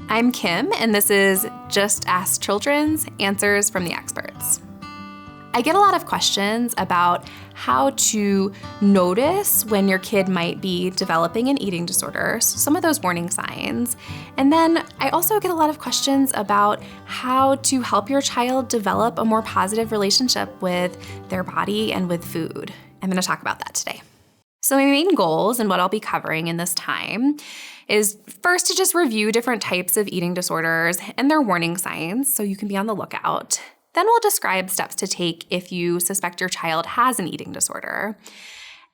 I'm Kim, and this is Just Ask Children's Answers from the Experts. I get a lot of questions about how to notice when your kid might be developing an eating disorder, so some of those warning signs. And then I also get a lot of questions about how to help your child develop a more positive relationship with their body and with food. I'm going to talk about that today. So my main goals and what I'll be covering in this time is first to just review different types of eating disorders and their warning signs so you can be on the lookout. Then we'll describe steps to take if you suspect your child has an eating disorder.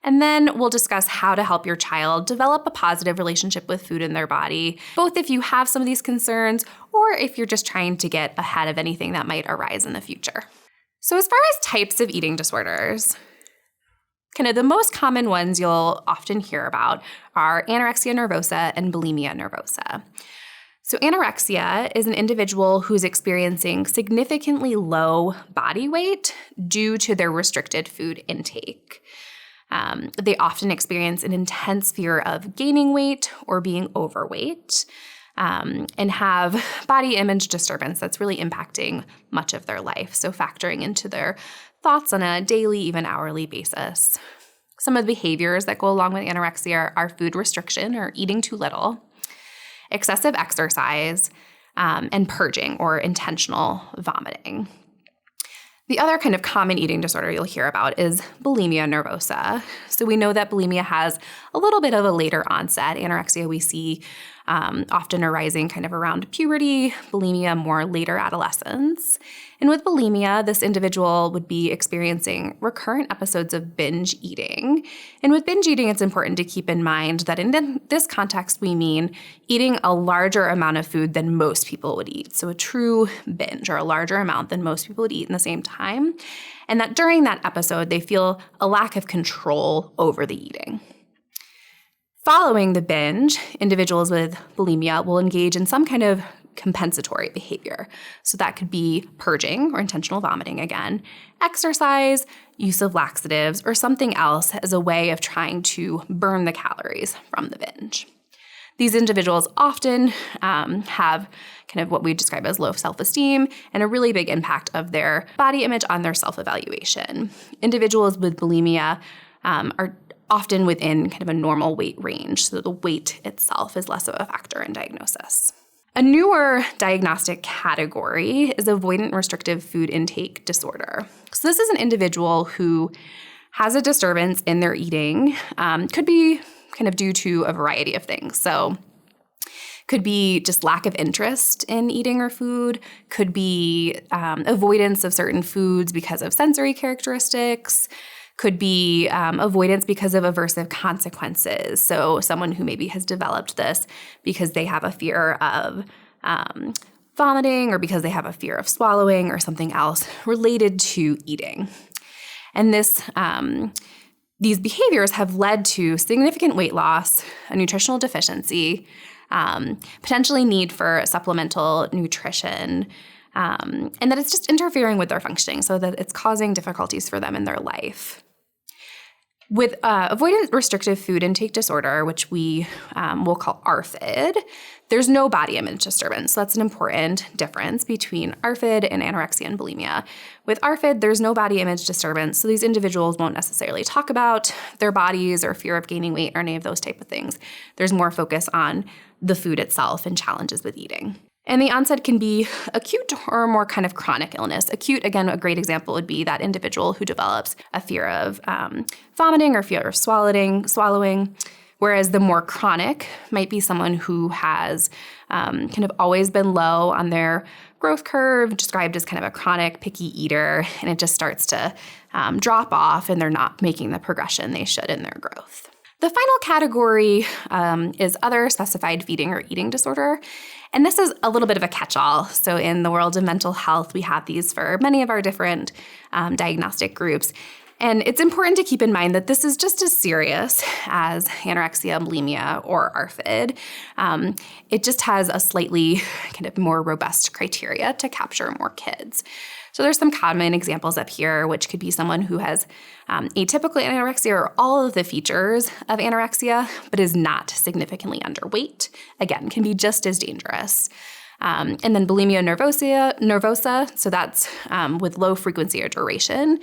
And then we'll discuss how to help your child develop a positive relationship with food in their body, both if you have some of these concerns or if you're just trying to get ahead of anything that might arise in the future. So as far as types of eating disorders, kind of the most common ones you'll often hear about are anorexia nervosa and bulimia nervosa. So anorexia is an individual who's experiencing significantly low body weight due to their restricted food intake. They often experience an intense fear of gaining weight or being overweight, and have body image disturbance that's really impacting much of their life, so factoring into their thoughts on a daily, even hourly basis. Some of the behaviors that go along with anorexia are food restriction or eating too little, excessive exercise, and purging or intentional vomiting. The other kind of common eating disorder you'll hear about is bulimia nervosa. So we know that bulimia has a little bit of a later onset. Anorexia we see often arising kind of around puberty, bulimia more later adolescence. And with bulimia, this individual would be experiencing recurrent episodes of binge eating. And with binge eating, it's important to keep in mind that in this context, we mean eating a larger amount of food than most people would eat. So a true binge, or a larger amount than most people would eat in the same time. And that during that episode, they feel a lack of control over the eating. Following the binge, individuals with bulimia will engage in some kind of compensatory behavior. So that could be purging or intentional vomiting again, exercise, use of laxatives, or something else as a way of trying to burn the calories from the binge. These individuals often have kind of what we describe as low self-esteem and a really big impact of their body image on their self-evaluation. Individuals with bulimia are often within kind of a normal weight range, so the weight itself is less of a factor in diagnosis. A newer diagnostic category is avoidant restrictive food intake disorder. So this is an individual who has a disturbance in their eating, could be kind of due to a variety of things. So could be just lack of interest in eating or food, could be avoidance of certain foods because of sensory characteristics, could be avoidance because of aversive consequences. So someone who maybe has developed this because they have a fear of vomiting or because they have a fear of swallowing or something else related to eating. And these behaviors have led to significant weight loss, a nutritional deficiency, potentially need for supplemental nutrition, and that it's just interfering with their functioning so that it's causing difficulties for them in their life. With avoidant restrictive food intake disorder, which we will call ARFID, there's no body image disturbance. So that's an important difference between ARFID and anorexia and bulimia. With ARFID, there's no body image disturbance, so these individuals won't necessarily talk about their bodies or fear of gaining weight or any of those type of things. There's more focus on the food itself and challenges with eating. And the onset can be acute or more kind of chronic illness. Acute, again, a great example would be that individual who develops a fear of vomiting or fear of swallowing, whereas the more chronic might be someone who has kind of always been low on their growth curve, described as kind of a chronic picky eater, and it just starts to drop off and they're not making the progression they should in their growth. The final category is other specified feeding or eating disorder. And this is a little bit of a catch-all. So in the world of mental health, we have these for many of our different diagnostic groups. And it's important to keep in mind that this is just as serious as anorexia, bulimia, or ARFID. It just has a slightly kind of more robust criteria to capture more kids. So there's some common examples up here, which could be someone who has atypical anorexia or all of the features of anorexia, but is not significantly underweight. Again, can be just as dangerous. And then bulimia nervosa, so that's with low frequency or duration.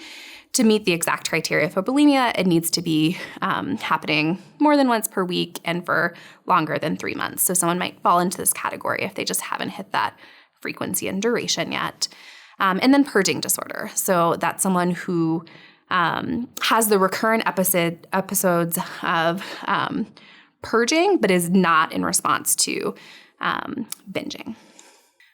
To meet the exact criteria for bulimia, it needs to be happening more than once per week and for longer than 3 months. So someone might fall into this category if they just haven't hit that frequency and duration yet. And then purging disorder. So that's someone who has the recurrent episodes of purging, but is not in response to binging.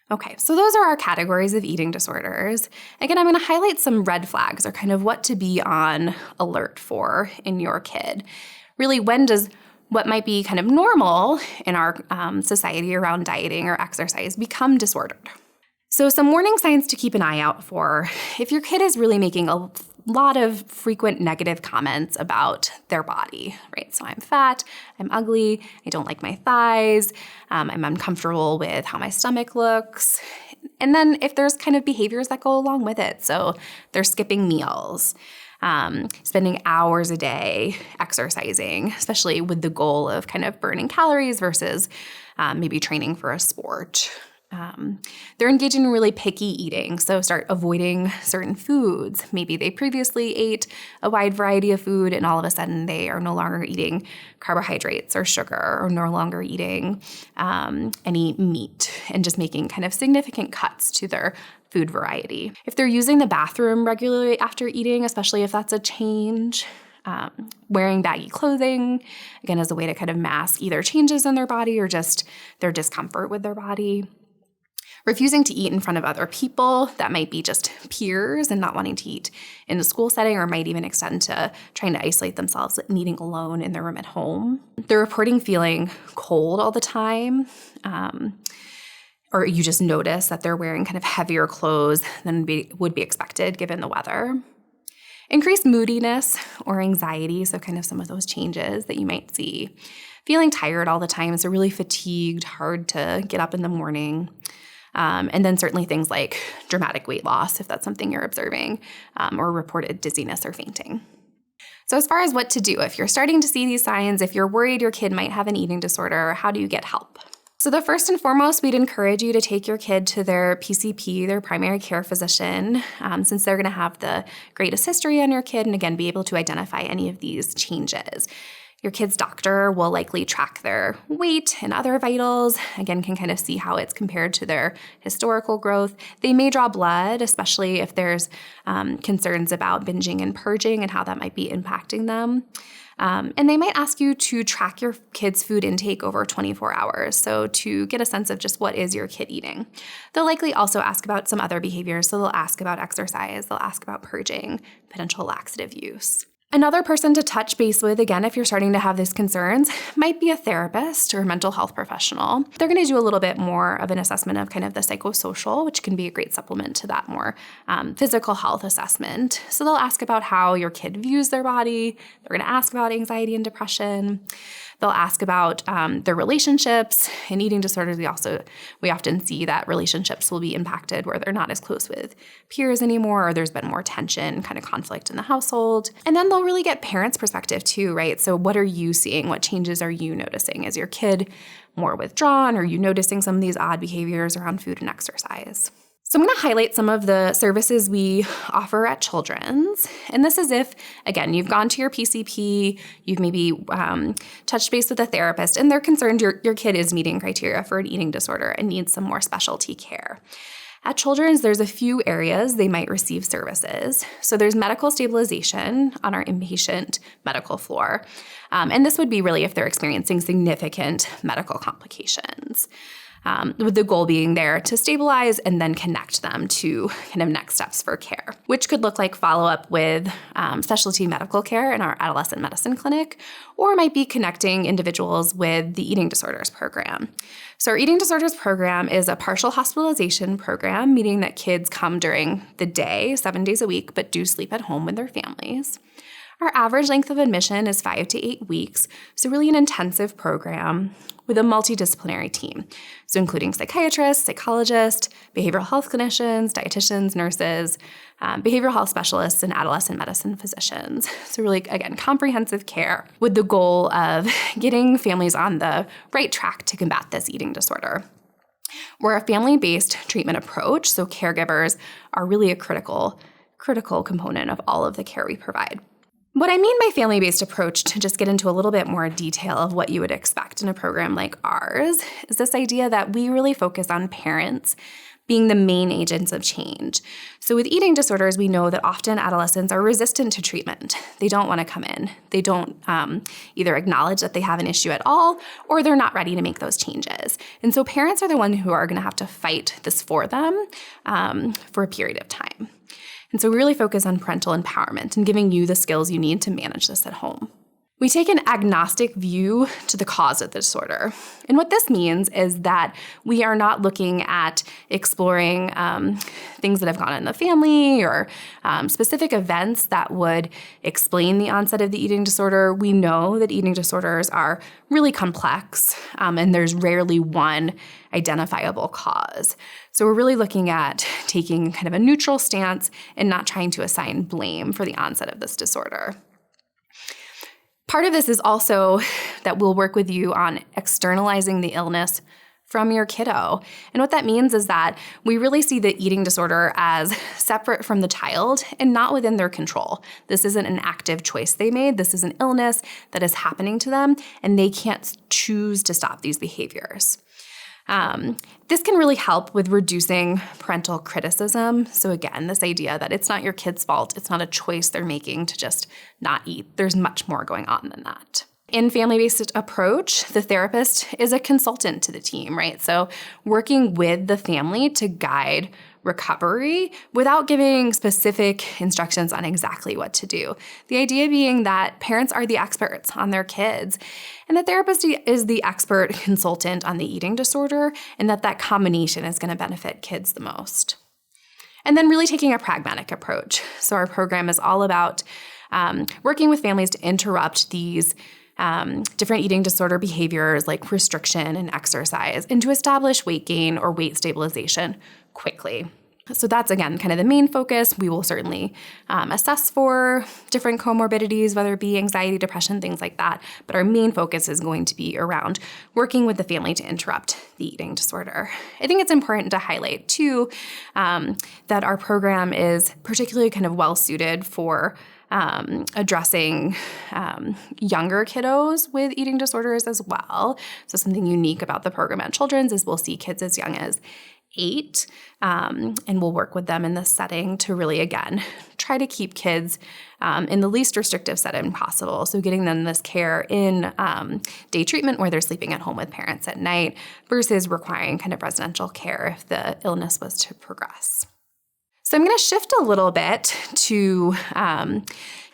Okay, so those are our categories of eating disorders. Again, I'm going to highlight some red flags or kind of what to be on alert for in your kid. Really, when does what might be kind of normal in our society around dieting or exercise become disordered? So some warning signs to keep an eye out for: if your kid is really making a lot of frequent negative comments about their body, right? So I'm fat, I'm ugly, I don't like my thighs, I'm uncomfortable with how my stomach looks. And then if there's kind of behaviors that go along with it, so they're skipping meals, spending hours a day exercising, especially with the goal of kind of burning calories versus maybe training for a sport. They're engaging in really picky eating, so start avoiding certain foods. Maybe they previously ate a wide variety of food and all of a sudden they are no longer eating carbohydrates or sugar, or no longer eating any meat, and just making kind of significant cuts to their food variety. If they're using the bathroom regularly after eating, especially if that's a change, wearing baggy clothing, again, as a way to kind of mask either changes in their body or just their discomfort with their body. Refusing to eat in front of other people, that might be just peers and not wanting to eat in a school setting, or might even extend to trying to isolate themselves and eating alone in their room at home. They're reporting feeling cold all the time, or you just notice that they're wearing kind of heavier clothes than would be expected given the weather. Increased moodiness or anxiety, so kind of some of those changes that you might see. Feeling tired all the time, so really fatigued, hard to get up in the morning. And then certainly things like dramatic weight loss, if that's something you're observing, or reported dizziness or fainting. So as far as what to do, if you're starting to see these signs, if you're worried your kid might have an eating disorder, how do you get help? So the first and foremost, we'd encourage you to take your kid to their PCP, their primary care physician, since they're going to have the greatest history on your kid and, again, be able to identify any of these changes. Your kid's doctor will likely track their weight and other vitals, again, can kind of see how it's compared to their historical growth. They may draw blood, especially if there's concerns about binging and purging and how that might be impacting them. And they might ask you to track your kid's food intake over 24 hours, so to get a sense of just what is your kid eating. They'll likely also ask about some other behaviors, so they'll ask about exercise, they'll ask about purging, potential laxative use. Another person to touch base with, again, if you're starting to have these concerns, might be a therapist or a mental health professional. They're going to do a little bit more of an assessment of kind of the psychosocial, which can be a great supplement to that more physical health assessment. So they'll ask about how your kid views their body. They're going to ask about anxiety and depression. They'll ask about their relationships. In eating disorders, we often see that relationships will be impacted where they're not as close with peers anymore, or there's been more tension, kind of conflict in the household. And then they'll really get parents' perspective too, right? So what are you seeing? What changes are you noticing? Is your kid more withdrawn? Are you noticing some of these odd behaviors around food and exercise? So I'm going to highlight some of the services we offer at Children's. And this is if, again, you've gone to your PCP, you've maybe touched base with a therapist, and they're concerned your kid is meeting criteria for an eating disorder and needs some more specialty care. At Children's, there's a few areas they might receive services. So there's medical stabilization on our inpatient medical floor. And this would be really if they're experiencing significant medical complications. With the goal being there to stabilize and then connect them to kind of next steps for care, which could look like follow-up with specialty medical care in our adolescent medicine clinic, or might be connecting individuals with the eating disorders program. So our eating disorders program is a partial hospitalization program, meaning that kids come during the day, 7 days a week, but do sleep at home with their families. Our average length of admission is 5 to 8 weeks, so really an intensive program with a multidisciplinary team, so including psychiatrists, psychologists, behavioral health clinicians, dietitians, nurses, behavioral health specialists, and adolescent medicine physicians. So really, again, comprehensive care with the goal of getting families on the right track to combat this eating disorder. We're a family-based treatment approach, so caregivers are really a critical component of all of the care we provide. What I mean by family-based approach, to just get into a little bit more detail of what you would expect in a program like ours, is this idea that we really focus on parents being the main agents of change. So with eating disorders, we know that often adolescents are resistant to treatment. They don't want to come in. They don't either acknowledge that they have an issue at all, or they're not ready to make those changes. And so parents are the ones who are going to have to fight this for them for a period of time. And so we really focus on parental empowerment and giving you the skills you need to manage this at home. We take an agnostic view to the cause of the disorder. And what this means is that we are not looking at exploring things that have gone on in the family or specific events that would explain the onset of the eating disorder. We know that eating disorders are really complex, and there's rarely one identifiable cause. So we're really looking at taking kind of a neutral stance and not trying to assign blame for the onset of this disorder. Part of this is also that we'll work with you on externalizing the illness from your kiddo. And what that means is that we really see the eating disorder as separate from the child and not within their control. This isn't an active choice they made. This is an illness that is happening to them, and they can't choose to stop these behaviors. This can really help with reducing parental criticism. So again, this idea that it's not your kid's fault, it's not a choice they're making to just not eat. There's much more going on than that. In family-based approach, the therapist is a consultant to the team, right? So working with the family to guide recovery without giving specific instructions on exactly what to do. The idea being that parents are the experts on their kids, and the therapist is the expert consultant on the eating disorder, and that combination is going to benefit kids the most. And then really taking a pragmatic approach. So our program is all about working with families to interrupt these different eating disorder behaviors like restriction and exercise, and to establish weight gain or weight stabilization quickly. So that's, again, kind of the main focus. We will certainly assess for different comorbidities, whether it be anxiety, depression, things like that. But our main focus is going to be around working with the family to interrupt the eating disorder. I think it's important to highlight, too, that our program is particularly kind of well-suited for addressing younger kiddos with eating disorders as well. So something unique about the program at Children's is we'll see kids as young as 8, and we'll work with them in this setting to really, again, try to keep kids in the least restrictive setting possible. So getting them this care in day treatment where they're sleeping at home with parents at night versus requiring kind of residential care if the illness was to progress. So I'm going to shift a little bit to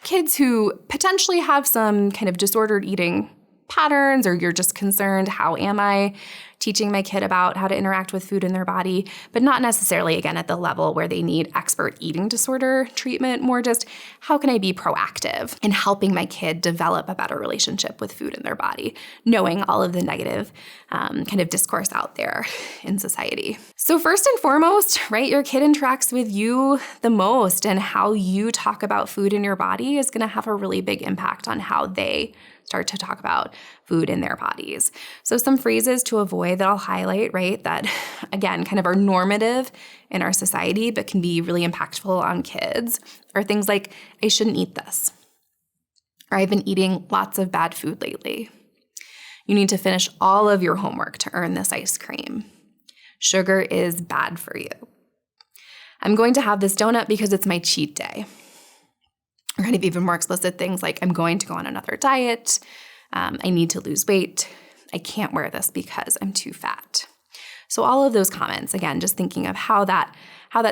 kids who potentially have some kind of disordered eating patterns, or you're just concerned, how am I teaching my kid about how to interact with food in their body, but not necessarily, again, at the level where they need expert eating disorder treatment, more just how can I be proactive in helping my kid develop a better relationship with food in their body, knowing all of the negative kind of discourse out there in society. So first and foremost, right, your kid interacts with you the most, and how you talk about food in your body is going to have a really big impact on how they start to talk about food in their bodies. So some phrases to avoid that I'll highlight, right, that again kind of are normative in our society but can be really impactful on kids are things like, I shouldn't eat this, or I've been eating lots of bad food lately. You need to finish all of your homework to earn this ice cream. Sugar is bad for you. I'm going to have this donut because it's my cheat day. Or kind of even more explicit things like, I'm going to go on another diet. I need to lose weight. I can't wear this because I'm too fat. So all of those comments, again, just thinking of how that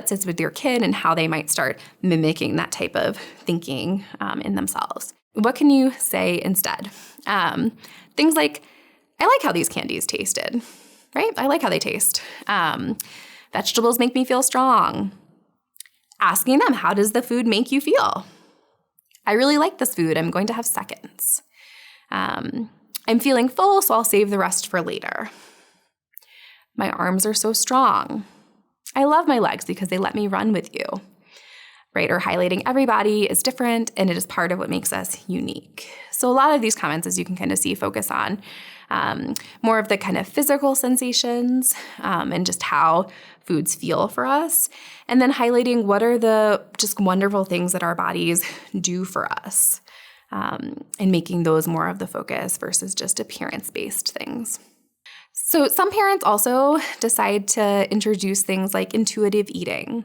sits with your kid and how they might start mimicking that type of thinking in themselves. What can you say instead? Things like, I like how these candies tasted, right? I like how they taste. Vegetables make me feel strong. Asking them, how does the food make you feel? I really like this food. I'm going to have seconds. I'm feeling full, so I'll save the rest for later. My arms are so strong. I love my legs because they let me run with you, right? Or highlighting every body is different and it is part of what makes us unique. So a lot of these comments, as you can kind of see, focus on more of the kind of physical sensations and just how foods feel for us. And then highlighting what are the just wonderful things that our bodies do for us and making those more of the focus versus just appearance-based things. So some parents also decide to introduce things like intuitive eating.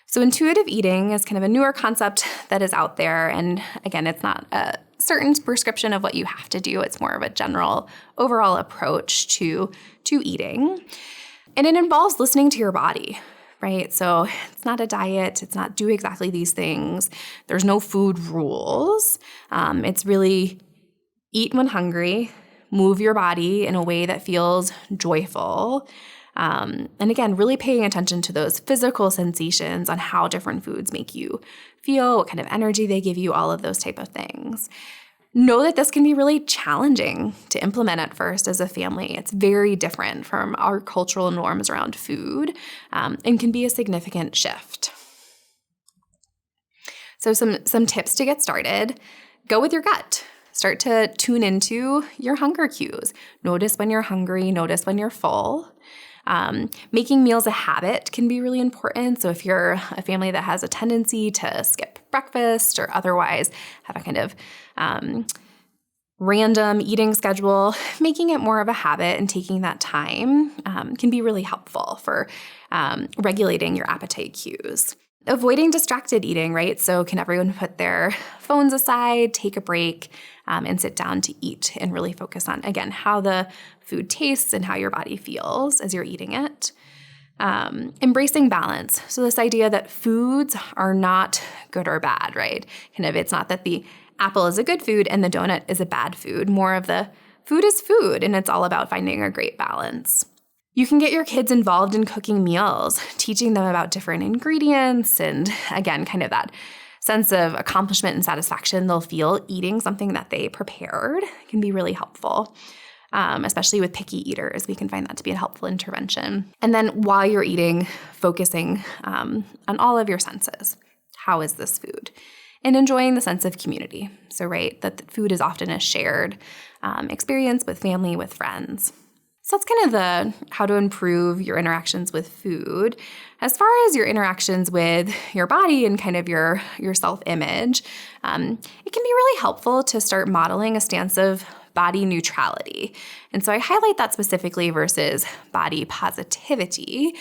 So intuitive eating is kind of a newer concept that is out there. And again, it's not a certain prescription of what you have to do. It's more of a general overall approach to eating. And it involves listening to your body, right? So it's not a diet. It's not do exactly these things. There's no food rules. It's really eat when hungry, move your body in a way that feels joyful. And again, really paying attention to those physical sensations on how different foods make you feel, what kind of energy they give you, all of those type of things. Know that this can be really challenging to implement at first as a family. It's very different from our cultural norms around food and can be a significant shift. So some tips to get started. Go with your gut. Start to tune into your hunger cues. Notice when you're hungry, notice when you're full. Making meals a habit can be really important. So if you're a family that has a tendency to skip breakfast or otherwise have a kind of random eating schedule, making it more of a habit and taking that time can be really helpful for regulating your appetite cues. Avoiding distracted eating, right? So can everyone put their phones aside, take a break, and sit down to eat and really focus on, again, how the food tastes and how your body feels as you're eating it. Embracing balance. So this idea that foods are not good or bad, right? Kind of, it's not that the apple is a good food and the donut is a bad food. More of the food is food, and it's all about finding a great balance. You can get your kids involved in cooking meals, teaching them about different ingredients, and again, kind of that sense of accomplishment and satisfaction they'll feel eating something that they prepared can be really helpful, especially with picky eaters. We can find that to be a helpful intervention. And then while you're eating, focusing on all of your senses. How is this food? And enjoying the sense of community. So, right, that the food is often a shared experience with family, with friends. So that's kind of the how to improve your interactions with food. As far as your interactions with your body and kind of your self-image, it can be really helpful to start modeling a stance of body neutrality. And so I highlight that specifically versus body positivity.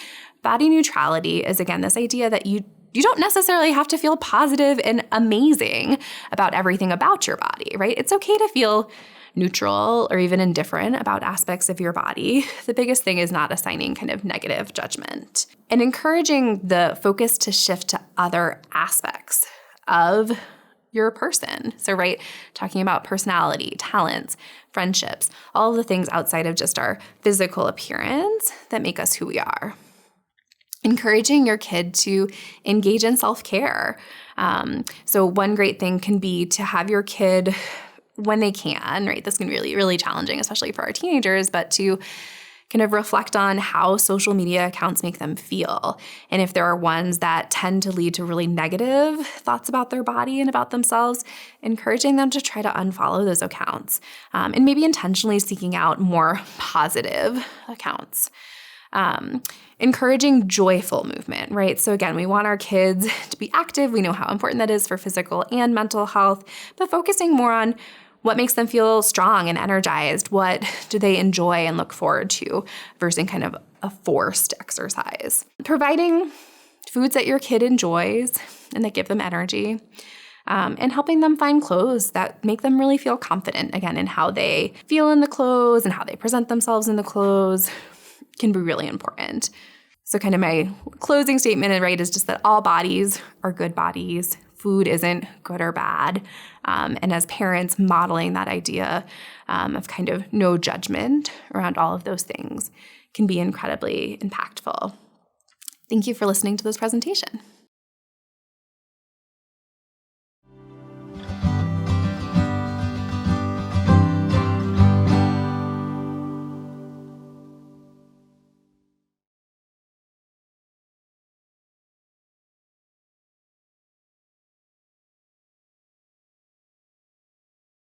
Body neutrality is, again, this idea that you don't necessarily have to feel positive and amazing about everything about your body, right? It's okay to feel neutral or even indifferent about aspects of your body. The biggest thing is not assigning kind of negative judgment and encouraging the focus to shift to other aspects of your person. So, right, talking about personality, talents, friendships, all of the things outside of just our physical appearance that make us who we are. Encouraging your kid to engage in self-care. So one great thing can be to have your kid, when they can, right? This can be really, really challenging, especially for our teenagers, but to kind of reflect on how social media accounts make them feel. And if there are ones that tend to lead to really negative thoughts about their body and about themselves, encouraging them to try to unfollow those accounts and maybe intentionally seeking out more positive accounts. Encouraging joyful movement, right? So again, we want our kids to be active. We know how important that is for physical and mental health, but focusing more on what makes them feel strong and energized. What do they enjoy and look forward to versus kind of a forced exercise. Providing foods that your kid enjoys and that give them energy, and helping them find clothes that make them really feel confident, again, in how they feel in the clothes and how they present themselves in the clothes can be really important. So kind of my closing statement, right, is just that all bodies are good bodies. Food isn't good or bad. And as parents, modeling that idea of kind of no judgment around all of those things can be incredibly impactful. Thank you for listening to this presentation.